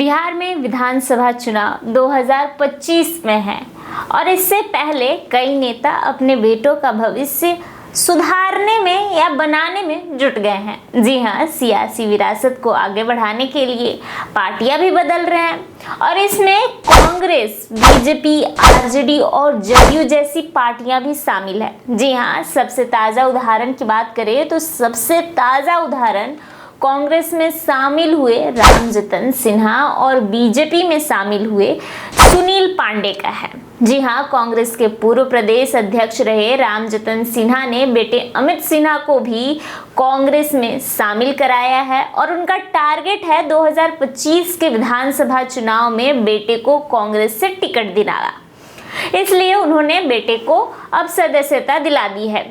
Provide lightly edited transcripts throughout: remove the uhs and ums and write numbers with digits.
बिहार में विधानसभा चुनाव 2025 में है और इससे पहले कई नेता अपने बेटों का भविष्य सुधारने में या बनाने में जुट गए हैं। जी हाँ, सियासी विरासत को आगे बढ़ाने के लिए पार्टियां भी बदल रहे हैं और इसमें कांग्रेस, बीजेपी, आरजेडी और जदयू जैसी पार्टियां भी शामिल है। जी हाँ, सबसे ताज़ा उदाहरण की बात करें तो सबसे ताज़ा उदाहरण कांग्रेस में शामिल हुए रामजतन सिन्हा और बीजेपी में शामिल हुए सुनील पांडे का है। जी हाँ, कांग्रेस के पूर्व प्रदेश अध्यक्ष रहे रामजतन सिन्हा ने बेटे अमित सिन्हा को भी कांग्रेस में शामिल कराया है और उनका टारगेट है 2025 के विधानसभा चुनाव में बेटे को कांग्रेस से टिकट दिलाना। इसलिए उन्होंने बेटे को अब सदस्यता दिला दी है।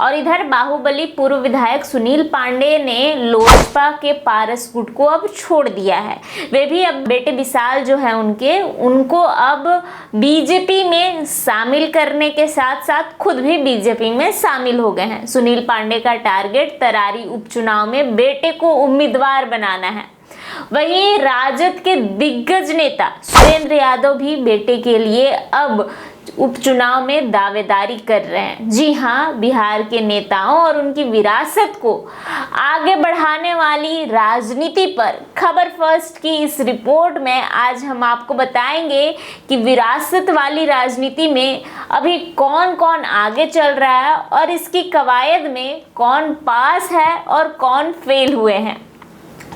और इधर बाहुबली पूर्व विधायक सुनील पांडे ने लोजपा के पारस गुट को अब छोड़ दिया है। वे भी अब बेटे विशाल जो है उनको अब बीजेपी में शामिल करने के साथ साथ खुद भी बीजेपी में शामिल हो गए हैं। सुनील पांडे का टारगेट तरारी उपचुनाव में बेटे को उम्मीदवार बनाना है। वहीं राजद के दिग्गज नेता सुरेंद्र यादव भी बेटे के लिए अब उपचुनाव में दावेदारी कर रहे हैं। जी हाँ, बिहार के नेताओं और उनकी विरासत को आगे बढ़ाने वाली राजनीति पर खबर फर्स्ट की इस रिपोर्ट में आज हम आपको बताएंगे कि विरासत वाली राजनीति में अभी कौन कौन आगे चल रहा है और इसकी कवायद में कौन पास है और कौन फेल हुए हैं।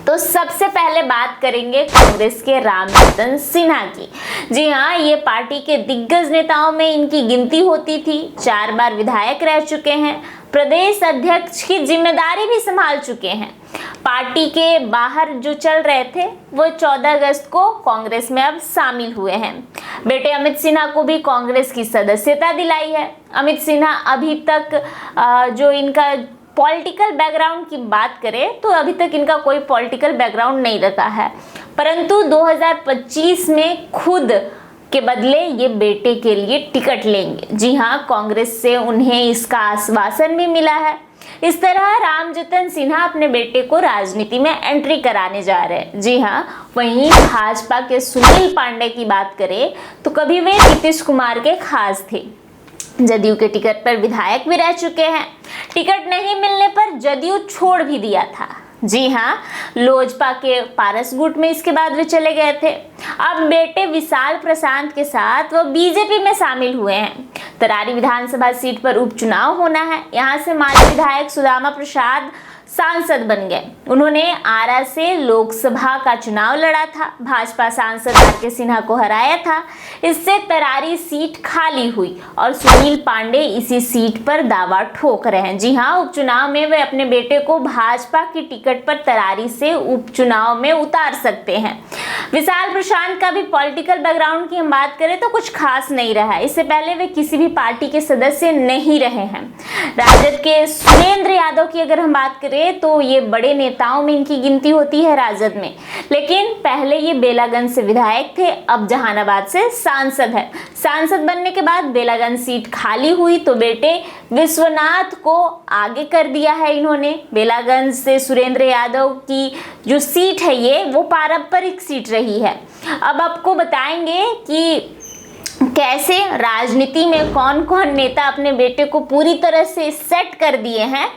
तो सबसे पहले बात करेंगे कांग्रेस के रामजतन सिन्हा की। जी हाँ, ये पार्टी के दिग्गज नेताओं में इनकी गिनती होती थी। 4 बार विधायक रह चुके हैं, प्रदेश अध्यक्ष की जिम्मेदारी भी संभाल चुके हैं। पार्टी के बाहर जो चल रहे थे वो 14 अगस्त को कांग्रेस में अब शामिल हुए हैं। बेटे अमित सिन्हा को भी कांग्रेस की सदस्यता दिलाई है। अमित सिन्हा अभी तक जो इनका पॉलिटिकल बैकग्राउंड की बात करें तो अभी तक इनका कोई पॉलिटिकल बैकग्राउंड नहीं रखा है, परंतु 2025 में खुद के बदले ये बेटे के लिए टिकट लेंगे। जी हाँ, कांग्रेस से उन्हें इसका आश्वासन भी मिला है। इस तरह रामजतन सिन्हा अपने बेटे को राजनीति में एंट्री कराने जा रहे हैं। जी हाँ, वहीं भाजपा के सुनील पांडे की बात करें तो कभी वे नीतीश कुमार के खास थे। जदयू के टिकट पर विधायक भी रह चुके हैं। टिकट नहीं मिलने पर जदयू छोड़ भी दिया था। जी हाँ, लोजपा के पारस गुट में इसके बाद वे चले गए थे। अब बेटे विशाल प्रशांत के साथ वो बीजेपी में शामिल हुए हैं। तरारी विधानसभा सीट पर उपचुनाव होना है। यहाँ से माजी विधायक सुदामा प्रसाद सांसद बन गए। उन्होंने आरा से लोकसभा का चुनाव लड़ा था। भाजपा सांसद आर.के. सिन्हा को हराया था। इससे तरारी सीट खाली हुई और सुनील पांडे इसी सीट पर दावा ठोक रहे हैं। जी हाँ, उपचुनाव में वे अपने बेटे को भाजपा की टिकट पर तरारी से उपचुनाव में उतार सकते हैं। विशाल प्रशांत का भी पॉलिटिकल बैकग्राउंड की हम बात करें तो कुछ खास नहीं रहा है। इससे पहले वे किसी भी पार्टी के सदस्य नहीं रहे हैं। राजद के सुरेंद्र यादव की अगर हम बात करें तो ये बड़े नेताओं में इनकी गिनती होती है राजद में, लेकिन पहले ये बेलागंज से विधायक थे, अब जहानाबाद से सांसद है। सांसद बनने के बाद बेलागंज सीट खाली हुई तो बेटे विश्वनाथ को आगे कर दिया है इन्होंने। बेलागंज से सुरेंद्र यादव की जो सीट है वो पारंपरिक सीट रही है। अब आपको बताएंगे कि कैसे राजनीति में कौन कौन नेता अपने बेटे को पूरी तरह से सेट कर दिए हैं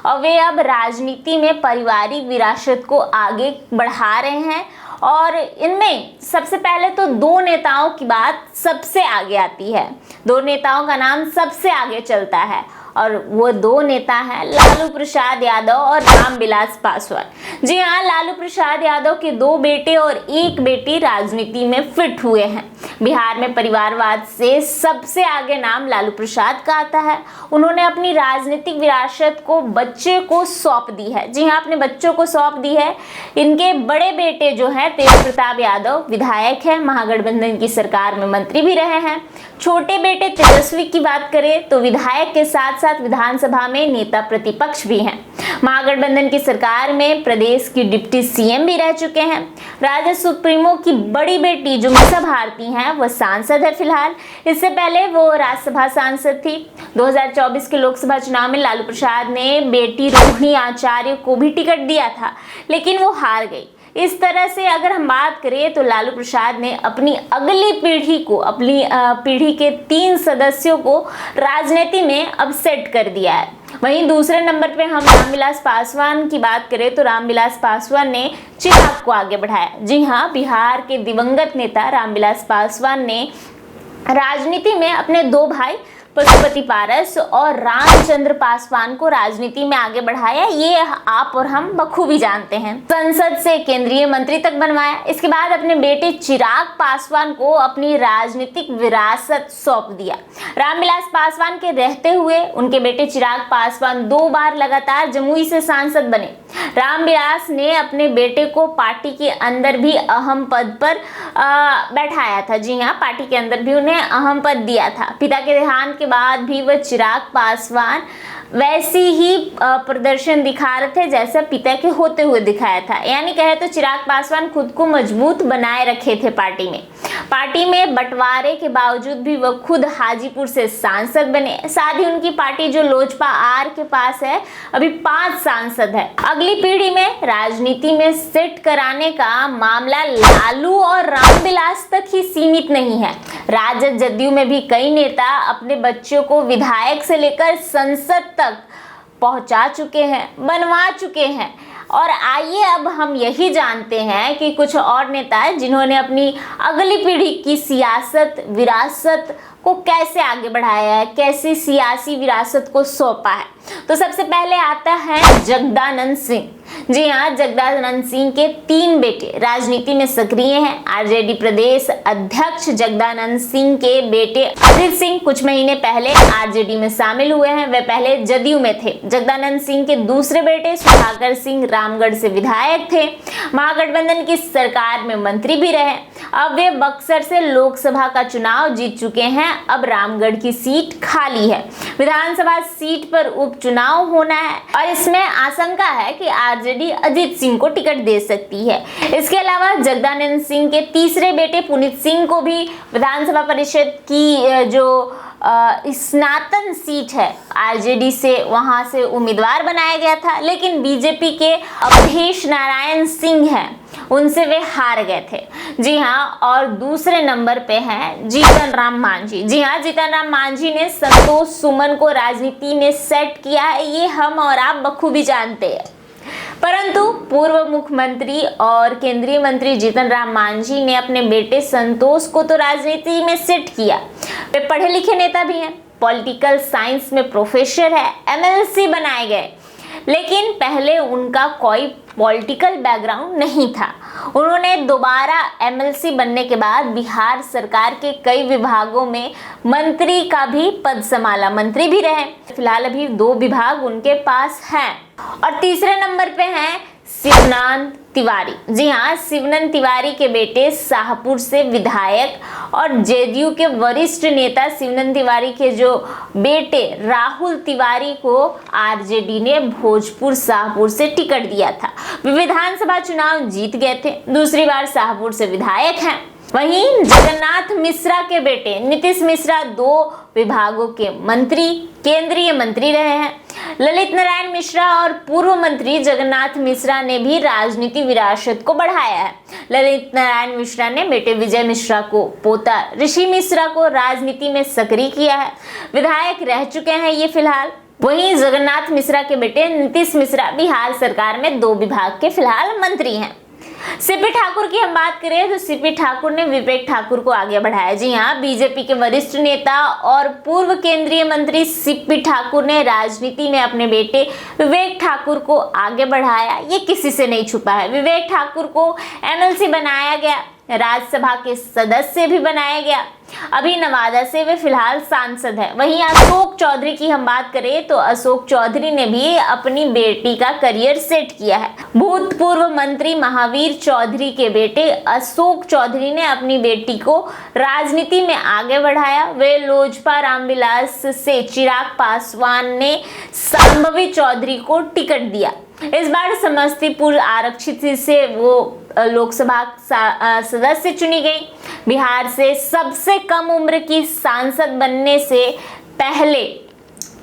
और वे अब राजनीति में पारिवारिक विरासत को आगे बढ़ा रहे हैं। और इनमें सबसे पहले तो 2 नेताओं की बात सबसे आगे आती है। 2 नेताओं का नाम सबसे आगे चलता है और वो 2 नेता हैं लालू प्रसाद यादव और रामविलास पासवान। जी हाँ, लालू प्रसाद यादव के 2 बेटे और 1 बेटी राजनीति में फिट हुए हैं। बिहार में परिवारवाद से सबसे आगे नाम लालू प्रसाद का आता है। उन्होंने अपनी राजनीतिक विरासत को बच्चे को सौंप दी है। जी हाँ, अपने बच्चों को सौंप दी है। इनके बड़े बेटे जो हैं तेज प्रताप यादव विधायक है, महागठबंधन की सरकार में मंत्री भी रहे हैं। छोटे बेटे तेजस्वी की बात करें तो विधायक के साथ साथ विधानसभा में नेता प्रतिपक्ष भी हैं। महागठबंधन की सरकार में प्रदेश की डिप्टी सीएम भी रह चुके हैं। राजद सुप्रीमो की बड़ी बेटी जो मीसा भारती हैं वो सांसद है फिलहाल। इससे पहले वो राज्यसभा सांसद थी। 2024 के लोकसभा चुनाव में लालू प्रसाद ने बेटी रोहिणी आचार्य को भी टिकट दिया था, लेकिन वो हार गई। इस तरह से अगर हम बात करें तो लालू प्रसाद ने अपनी अगली पीढ़ी को, अपनी पीढ़ी के 3 सदस्यों को राजनीति में अब सेट कर दिया है। वहीं दूसरे नंबर पे हम रामविलास पासवान की बात करें तो रामविलास पासवान ने चिराग को आगे बढ़ाया। जी हाँ, बिहार के दिवंगत नेता रामविलास पासवान ने राजनीति में अपने 2 भाई पशुपति पारस और रामचंद्र पासवान को राजनीति में आगे बढ़ाया। ये आप और हम बखूबी जानते हैं। संसद से केंद्रीय मंत्री तक बनवाया। इसके बाद अपने बेटे चिराग पासवान को अपनी राजनीतिक विरासत सौंप दिया। रामविलास पासवान के रहते हुए उनके बेटे चिराग पासवान 2 बार लगातार जमुई से सांसद बने। रामविलास ने अपने बेटे को पार्टी के अंदर भी अहम पद पर बैठाया था। जी हाँ, पार्टी के अंदर भी उन्हें अहम पद दिया था। पिता के देहांत के बाद भी वह चिराग पासवान वैसी ही प्रदर्शन दिखा रहे थे जैसा पिता के होते हुए दिखाया था। यानी कहे तो चिराग पासवान खुद को मजबूत बनाए रखे थे पार्टी में। पार्टी में बंटवारे के बावजूद भी वह खुद हाजीपुर से सांसद बने। साथ ही उनकी पार्टी जो लोजपा आर के पास है, अभी 5 सांसद है। अगली पीढ़ी में राजनीति में सेट कराने का मामला लालू और रामविलास तक ही सीमित नहीं है। राजद जदयू में भी कई नेता अपने बच्चों को विधायक से लेकर संसद तक पहुंचा चुके हैं, बनवा चुके हैं। और आइए अब हम यही जानते हैं कि कुछ और नेता हैं जिन्होंने अपनी अगली पीढ़ी की सियासत विरासत को कैसे आगे बढ़ाया है, कैसी सियासी विरासत को सौंपा है। तो सबसे पहले आता है जगदानंद सिंह। जी हाँ, जगदानंद सिंह के 3 बेटे राजनीति में सक्रिय हैं। आरजेडी प्रदेश अध्यक्ष जगदानंद सिंह के बेटे अजित सिंह कुछ महीने पहले आरजेडी में शामिल हुए हैं। वे पहले जदयू में थे। जगदानंद सिंह के दूसरे बेटे सुधाकर सिंह रामगढ़ से विधायक थे। महागठबंधन की सरकार में मंत्री भी रहे। अब वे बक्सर से लोकसभा का चुनाव जीत चुके हैं। अब रामगढ़ की सीट खाली है। विधानसभा सीट पर उपचुनाव होना है और इसमें आशंका है कि आरजेडी अजित सिंह को टिकट दे सकती है। इसके अलावा जगदानंद सिंह के तीसरे बेटे पुनीत सिंह को भी विधानसभा परिषद की जो स्नातन सीट है आरजेडी से, वहां से उम्मीदवार बनाया गया था, लेकिन बीजेपी के अवधेश नारायण सिंह हैं, उनसे वे हार गए थे। जी हाँ, और दूसरे नंबर पे हैं जीतन राम मांझी। जी हाँ, जीतन राम मांझी ने संतोष सुमन को राजनीति में सेट किया है, ये हम और आप बखूबी जानते हैं। परंतु पूर्व मुख्यमंत्री और केंद्रीय मंत्री जीतन राम मांझी ने अपने बेटे संतोष को तो राजनीति में सेट किया। वे पढ़े लिखे नेता भी हैं, पॉलिटिकल साइंस में प्रोफेसर है, एमएलसी बनाए गए, लेकिन पहले उनका कोई पॉलिटिकल बैकग्राउंड नहीं था। उन्होंने दोबारा एमएलसी बनने के बाद बिहार सरकार के कई विभागों में मंत्री का भी पद संभाला, मंत्री भी रहे। फिलहाल अभी 2 विभाग उनके पास हैं। और तीसरे नंबर पे हैं शिवनंद तिवारी। जी हाँ, शिवनंद तिवारी के बेटे शाहपुर से विधायक और जेडीयू के वरिष्ठ नेता शिवनंद तिवारी के जो बेटे राहुल तिवारी को आरजेडी ने भोजपुर शाहपुर से टिकट दिया था। वे विधानसभा चुनाव जीत गए थे, दूसरी बार शाहपुर से विधायक हैं। वहीं जगन्नाथ मिश्रा के बेटे नीतीश मिश्रा 2 विभागों के मंत्री, केंद्रीय मंत्री रहे हैं। ललित नारायण मिश्रा और पूर्व मंत्री जगन्नाथ मिश्रा ने भी राजनीति विरासत को बढ़ाया है। ललित नारायण मिश्रा ने बेटे विजय मिश्रा को, पोता ऋषि मिश्रा को राजनीति में सक्रिय किया है, विधायक रह चुके हैं ये फिलहाल। वहीं जगन्नाथ मिश्रा के बेटे नीतीश मिश्रा बिहार सरकार में 2 विभाग के फिलहाल मंत्री हैं। सीपी ठाकुर की हम बात करें तो सीपी ठाकुर ने विवेक ठाकुर को आगे बढ़ाया। जी हाँ, बीजेपी के वरिष्ठ नेता और पूर्व केंद्रीय मंत्री सीपी ठाकुर ने राजनीति में अपने बेटे विवेक ठाकुर को आगे बढ़ाया। ये किसी से नहीं छुपा है। विवेक ठाकुर को एमएलसी बनाया गया, राज्यसभा के सदस्य भी बनाया गया। अभी नवादा से वे फिलहाल सांसद है। वहीं अशोक चौधरी की हम बात करें तो अशोक चौधरी ने भी अपनी बेटी का करियर सेट किया है। भूतपूर्व मंत्री महावीर चौधरी के बेटे अशोक चौधरी ने अपनी बेटी को राजनीति में आगे बढ़ाया। वे लोजपा रामविलास से चिराग पासवान ने संभवी चौधरी को टिकट दिया। इस बार समस्तीपुर आरक्षित सीट से वो लोकसभा सदस्य चुनी गई। बिहार से सबसे कम उम्र की सांसद बनने से पहले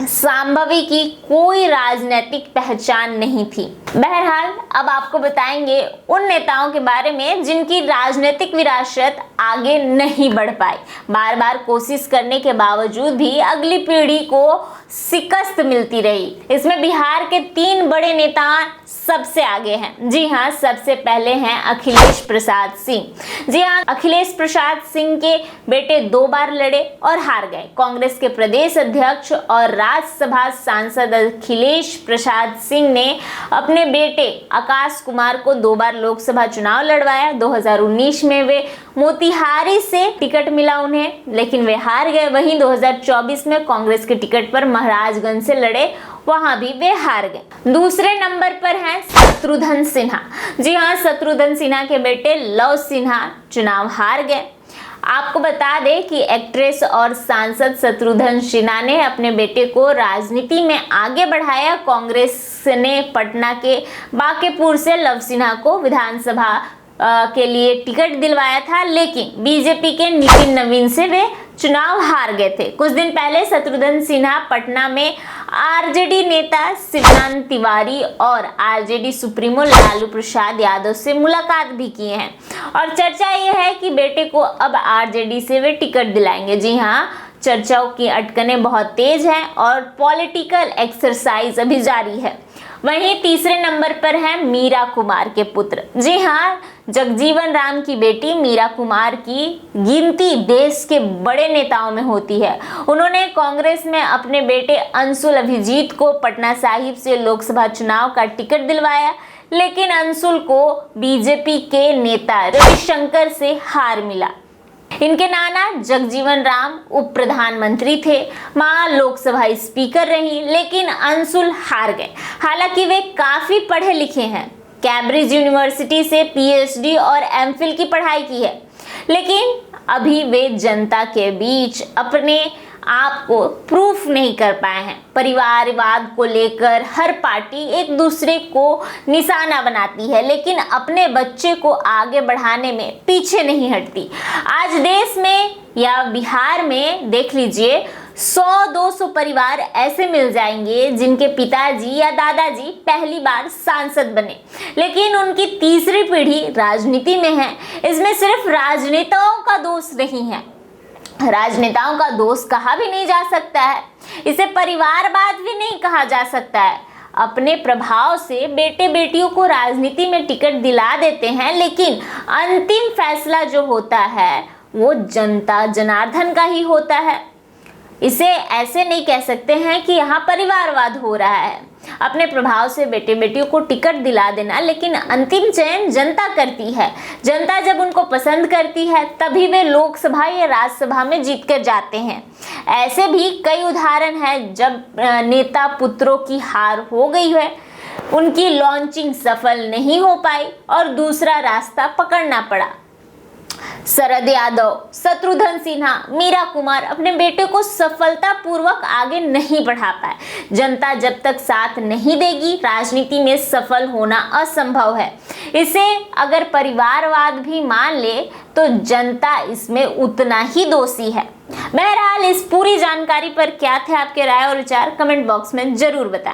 संभवी की कोई राजनीतिक पहचान नहीं थी। बहरहाल अब आपको बताएंगे उन नेताओं के बारे में जिनकी राजनीतिक विरासत आगे नहीं बढ़ पाई। बार बार कोशिश करने के बावजूद भी अगली पीढ़ी को शिकस्त मिलती रही। इसमें बिहार के 3 बड़े नेता सबसे आगे हैं। जी हाँ, सबसे पहले हैं अखिलेश प्रसाद सिंह। जी हाँ, अखिलेश प्रसाद सिंह के बेटे 2 बार लड़े और हार गए। कांग्रेस के प्रदेश अध्यक्ष और राज्यसभा सांसद अखिलेश प्रसाद सिंह ने अपने बेटे आकाश कुमार को 2 बार लोकसभा चुनाव लड़वाया। 2019 में वे मोतिहारी से टिकट मिला उन्हें, लेकिन वे हार गए। वहीं 2024 में कांग्रेस के टिकट पर महाराजगंज से लड़े, वहां भी वे हार गए। दूसरे नंबर पर हैं शत्रुघ्न सिन्हा। जी हाँ, शत्रुघ्न सिन्हा के बेटे लव सिन्हा चुनाव हार गए। आपको बता दें कि एक्ट्रेस और सांसद शत्रुघ्न सिन्हा ने अपने बेटे को राजनीति में आगे बढ़ाया। कांग्रेस ने पटना के बांकेपुर से लव सिन्हा को विधानसभा के लिए टिकट दिलवाया था, लेकिन बीजेपी के नितिन नवीन से वे चुनाव हार गए थे। कुछ दिन पहले शत्रुघ्न सिन्हा पटना में आरजेडी नेता शिवकांत तिवारी और आरजेडी सुप्रीमो लालू प्रसाद यादव से मुलाकात भी किए हैं और चर्चा यह है कि बेटे को अब आरजेडी से वे टिकट दिलाएंगे। जी हाँ, चर्चाओं की अटकनें बहुत तेज हैं और पॉलिटिकल एक्सरसाइज अभी जारी है। वहीं तीसरे नंबर पर है मीरा कुमार के पुत्र। जी हाँ, जगजीवन राम की बेटी मीरा कुमार की गिनती देश के बड़े नेताओं में होती है। उन्होंने कांग्रेस में अपने बेटे अंशुल अभिजीत को पटना साहिब से लोकसभा चुनाव का टिकट दिलवाया, लेकिन अंशुल को बीजेपी के नेता रविशंकर से हार मिला। इनके नाना जगजीवन राम उप प्रधानमंत्री थे, मां लोकसभा स्पीकर रही, लेकिन अंशुल हार गए। हालांकि वे काफी पढ़े लिखे हैं, कैम्ब्रिज यूनिवर्सिटी से पीएचडी और एमफिल की पढ़ाई की है, लेकिन अभी वे जनता के बीच अपने आप को प्रूफ नहीं कर पाए हैं। परिवारवाद को लेकर हर पार्टी एक दूसरे को निशाना बनाती है, लेकिन अपने बच्चे को आगे बढ़ाने में पीछे नहीं हटती। आज देश में या बिहार में देख लीजिए, 100-200 परिवार ऐसे मिल जाएंगे जिनके पिताजी या दादाजी पहली बार सांसद बने, लेकिन उनकी तीसरी पीढ़ी राजनीति में है। इसमें सिर्फ राजनेताओं का दोष नहीं है, राजनेताओं का दोष कहा भी नहीं जा सकता है, इसे परिवारवाद भी नहीं कहा जा सकता है। अपने प्रभाव से बेटे बेटियों को राजनीति में टिकट दिला देते हैं, लेकिन अंतिम फैसला जो होता है वो जनता जनार्दन का ही होता है। इसे ऐसे नहीं कह सकते हैं कि यहाँ परिवारवाद हो रहा है। अपने प्रभाव से बेटे बेटियों को टिकट दिला देना, लेकिन अंतिम चयन जनता करती है। जनता जब उनको पसंद करती है तभी वे लोकसभा या राज्यसभा में जीत कर जाते हैं। ऐसे भी कई उदाहरण हैं जब नेता पुत्रों की हार हो गई है, उनकी लॉन्चिंग सफल नहीं हो पाई और दूसरा रास्ता पकड़ना पड़ा। शरद यादव, शत्रुघ्न सिन्हा, मीरा कुमार अपने बेटे को सफलतापूर्वक आगे नहीं बढ़ा पाए। जनता जब तक साथ नहीं देगी, राजनीति में सफल होना असंभव है। इसे अगर परिवारवाद भी मान ले तो जनता इसमें उतना ही दोषी है। बहरहाल इस पूरी जानकारी पर क्या थे आपके राय और विचार, कमेंट बॉक्स में जरूर बताएं।